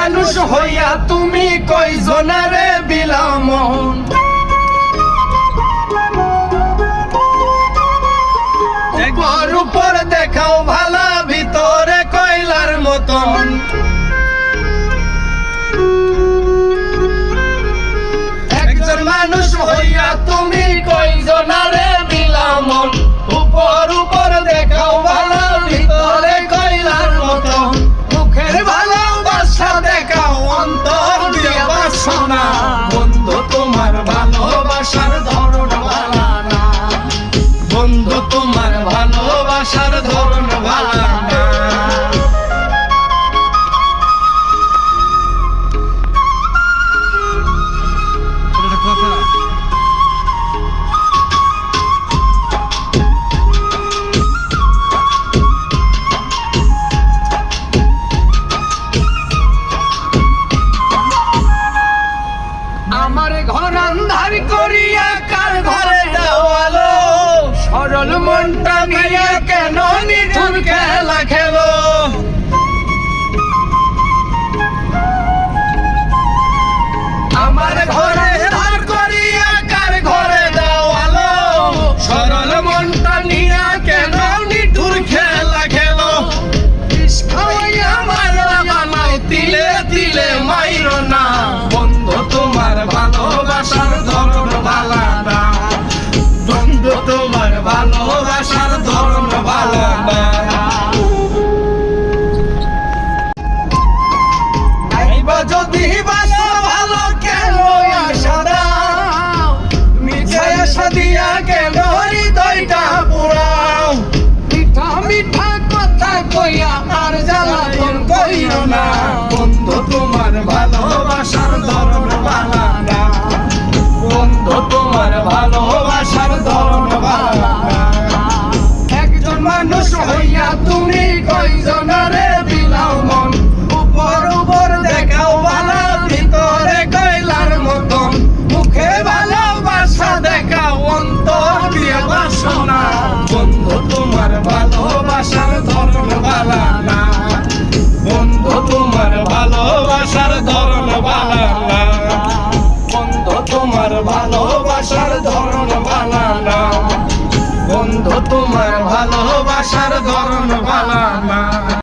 মানুষ হইয়া তুমি কয়জনারে বিলামন একবার উপর দেখাও ভালা ভিতরে কয়লার মতন একজন মানুষ হইয়া তুমি কয়জনারে বিলামন উপর উপর দেখাও ভালা ভিতরে কয়লার মতন মুখের ভালোবাসা দেখাও অন্তর দিয়া বাসনা বন্ধু তোমার ভালোবাসার ধরন ভালা না বন্ধু তোমার ভালোবাসার ধরন ভালা না আমার ঘর আন্ধার করিয়া কার ঘরে দেওয়ালো সরল মনটা নিয়ে কেন নিঠুর খেলা খেলো আমার ঘরে ধার করিয়া কার ঘরে দেওয়ালো সরল মনটা নিয়ে কেন নিঠুর খেলা খেলো খাওয়াইয়া মাইরা বানাও তিলে তিলে মাইরো না বন্ধু তোমার ভালোবাসার ধরন ভালা না বন্ধু তোমার ভালোবাসার ধরন ভালা না আইবা যদি বাসা ভালো কেন আশা দাও মিঠা আশা দিয়া কেন হৃদয়টা পুরাও মিঠা মিঠা কথা কইয়া আর জ্বালাতন কইরো না বন্ধু তোমার ভালোবাসার ধরন ভালা না বন্ধু তোমার ভালোবাসার ধরন ভালা না একজন মানুষ হইয়া তুমি কয়জনারে বিলাও মন উপর উপর দেখাও ভালা ভিতরে কয়লার মতন মুখে ভালোবাসা দেখাও অন্তর দিয়া বাসনা বন্ধু তোমার ভালোবাসার ধরন ভালা না বন্ধু তোমার ভালোবাসার ধরন ভালা না বন্ধু তোমার ভালোবাসার ধরন ভালা না বন্ধু তোমার ভালোবাসার ধরন ভালা না।